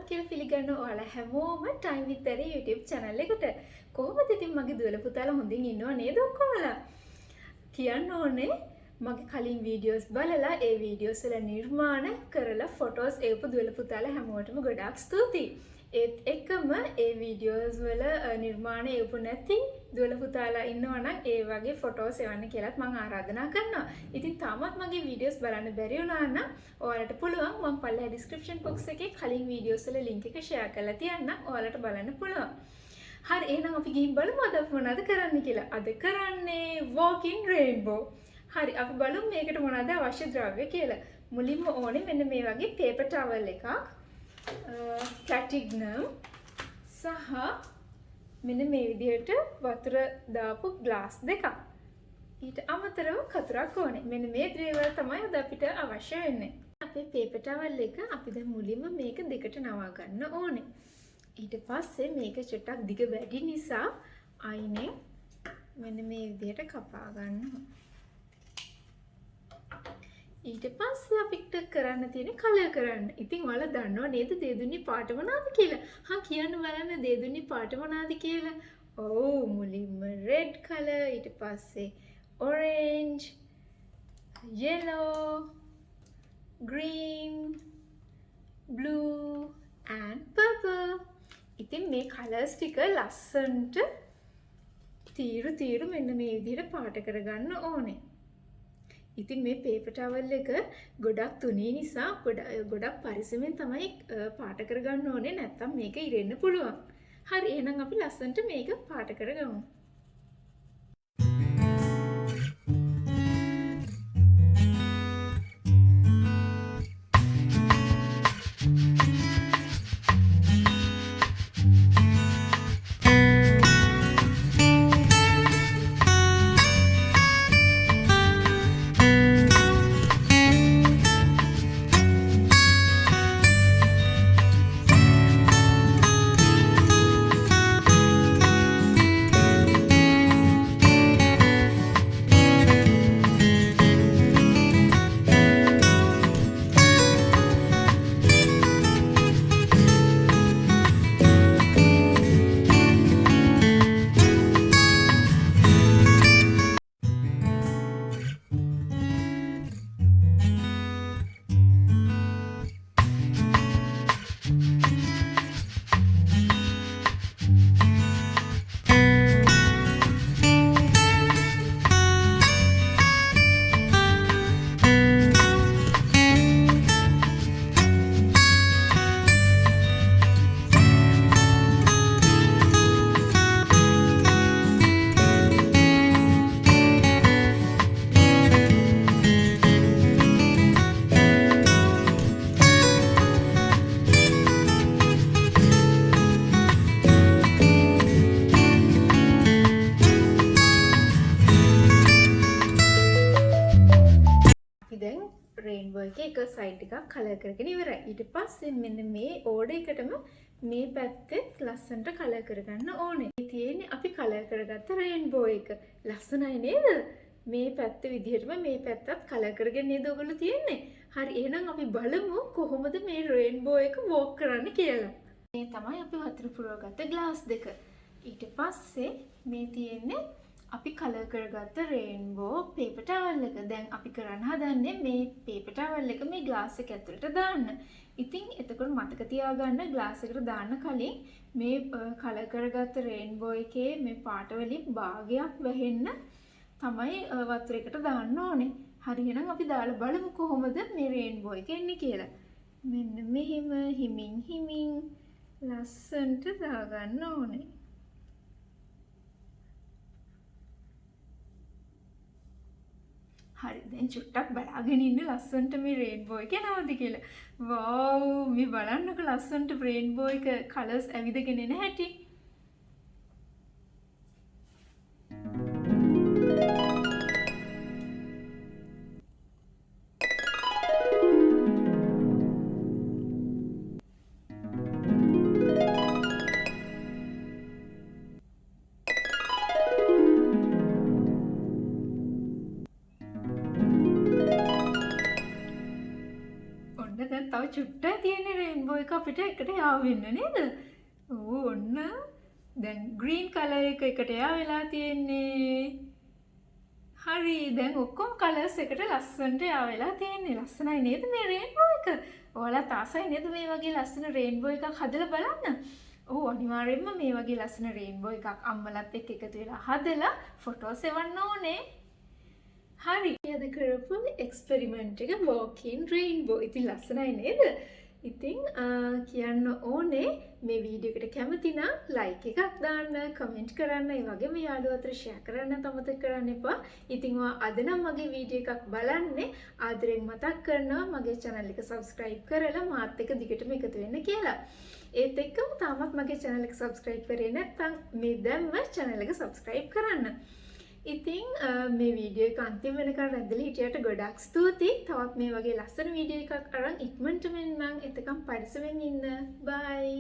සුබවත් කියලා පිළිගන්න ඔයාලා හැමෝම Time with DHARI YouTube channel එකට. කොහොමද ඉතින් මගේ දුවල පුතාලා හොඳින් ඉන්නව නේද ඔක්කොමලා? කියන්න ඕනේ මගේ කලින් වීඩියෝස් බලලා ඒ වීඩියෝස් වල නිර්මාණ කරලා ෆොටෝස් ඒපු දුවල පුතාලා හැමෝටම ගොඩාක් ස්තුතියි. ඒත් එකම ඒ වීඩියෝස් වල නිර්මාණ ඒපු නැති දුවල පුතාලා ඉන්නවා නම් ඒ වගේ ෆොටෝස් එවන්න කියලාත් මම ආරාධනා කරනවා. ඉතින් තාමත් මගේ වීඩියෝස් බලන්න බැරි වුණා නම් ඔයාලට පුළුවන් මම පල්ලෙහා description box එකේ කලින් වීඩියෝස් වල link එක share කරලා තියන්නම්. ඔයාලට බලන්න පුළුවන්. හරි එහෙනම් අපි ගිහින් බලමු අද මොනවද කරන්න කියලා. අද කරන්නේ walking rainbow. හරි අපි බලමු මේකට මොනවද අවශ්‍ය ද්‍රව්‍ය කියලා. මුලින්ම ඕනේ මෙන්න මේ වගේ paper towel එකක්. Platignum සහ මෙන්න මේ විදිහට වතුර දාපු ග්ලාස් දෙකක්. ඊට අමතරව කතුරක් ඕනේ. මෙන්න මේ දේවල් තමයි අද අපිට අවශ්‍ය වෙන්නේ. අපේ paper towel එක අපි දැන් මුලින්ම මේක දෙකට නවා ගන්න ඕනේ. ඊට පස්සේ මේක චුට්ටක් දිග වැඩි නිසා අයිනෙන් මෙන්න මේ විදිහට කපා ගන්නවා. ඊට පස්සේ අපිට කරන්න තියෙන කලර් කරන්න. ඉතින් ඔයාලා දන්නව නේද දේදුනි පාට මොනවාද කියලා? කියන්න බලන්න දේදුනි පාට මොනවාද කියලා. ඔව් මුලින්ම red color ඊට පස්සේ orange, yellow, green, blue and purple. ඉතින් මේ කලර්ස් ටික ලස්සනට තීරු මෙන්න මේ විදිහට පාට කරගන්න ඕනේ. ඉතින් මේ paper towel එක ගොඩක් තුනී නිසා ගොඩක් පරිස්සමෙන් තමයි පාට කරගන්න ඕනේ නැත්නම් මේක ඉරෙන්න පුළුවන්. හරි එහෙනම් අපි ලස්සනට මේක පාට කරගමු. රේන්බෝ එකේ එක සයිඩ් එකක් කලර් කරගෙන ඉවරයි. ඊට පස්සේ මෙන්න මේ ඕඩර් එකටම මේ පැත්තේ ලස්සනට කලර් කරගන්න ඕනේ. මේ තියෙන්නේ අපි කලර් කරගත්ත රේන්බෝ එක. ලස්සනයි නේද? මේ පැත්ත විදිහටම මේ පැත්තත් කලර් කරගෙන නේද ඔයගොල්ලෝ තියන්නේ. හරි එහෙනම් අපි බලමු කොහොමද මේ රේන්බෝ එක වෝක් කරන්න කියලා. මේ තමයි අපි වතුර පුරවගත්ත ග්ලාස් දෙක. ඊට පස්සේ මේ තියෙන්නේ අපි කලර් කරගත්ත රේන්බෝ paper towel එක. දැන් අපි කරන්න හදන්නේ මේ paper towel එක මේ ග්ලාස් එක ඇතුළට දාන්න. ඉතින් එතකොට මතක තියාගන්න ග්ලාස් එකට දාන්න කලින් මේ කලර් කරගත්ත රේන්බෝ එකේ මේ පාට වලින් භාගයක් වැහෙන්න තමයි වතුර එකට දාන්න ඕනේ. හරි එහෙනම් අපි දාලා බලමු කොහොමද මේ රේන්බෝ එක එන්නේ කියලා. මෙන්න මෙහෙම හිමින් ලස්සනට දාගන්න ඕනේ. හරි දැන් චුට්ටක් බලාගෙන ඉන්න ලස්සනට මේ රේන්බෝ එක එනවද කියලා. වව් මේ බලන්නකො ලස්සනට රේන්බෝ එක කලර්ස් ඇවිදගෙන එන හැටි. තව තව චුට්ටක් තියෙන රේන්බෝ එක අපිට එකට යා වෙන්න නේද? ඔන්න දැන් ග්‍රීන් කලර් එක එකට යා වෙලා තියෙන්නේ. හරි දැන් ඔක්කොම කලර්ස් එකට ලස්සනට යා වෙලා තියෙන්නේ. ලස්සනයි නේද මේ රේන්බෝ එක? ඔයාලා තාසයි නේද මේ වගේ ලස්සන රේන්බෝ එකක් හදලා බලන්න? ඔව් අනිවාර්යෙන්ම මේ වගේ ලස්සන රේන්බෝ එකක් අම්මලත් එක්ක එකතු වෙලා හදලා ෆොටෝස් එවන්න ඕනේ. හරි. අද කරපු එක්ස්පෙරිමන්ට් එක walking rainbow. ඉතින් ලස්සනයි නේද? ඉතින් කියන්න ඕනේ මේ වීඩියෝ එකට කැමති නම් ලයික් එකක් දාන්න, කමෙන්ට් කරන්න, ඒ වගේම යාළුවෝ අතර ෂෙයා කරන්න අමතක කරන්න එපා. ඉතින් ඔයා අද නම් මගේ වීඩියෝ එකක් බලන්නේ ආදරෙන් මතක් කරනවා මගේ channel එක subscribe කරලා මාත් එක්ක දිගටම එකතු වෙන්න කියලා. ඒත් එක්කම තාමත් මගේ channel එක subscribe කරේ නැත්නම් මේ දැන්ම channel එක subscribe කරන්න. ඉතින් මේ වීඩියෝ එක අන්තිම වෙනකන් රැඳිලා හිටියට ගොඩාක් ස්තුතියි. තවත් මේ වගේ ලස්සන වීඩියෝ එකක් අරන් ඉක්මනටම එන්නම්. එතකම් පරිස්සමෙන් ඉන්න. බයි.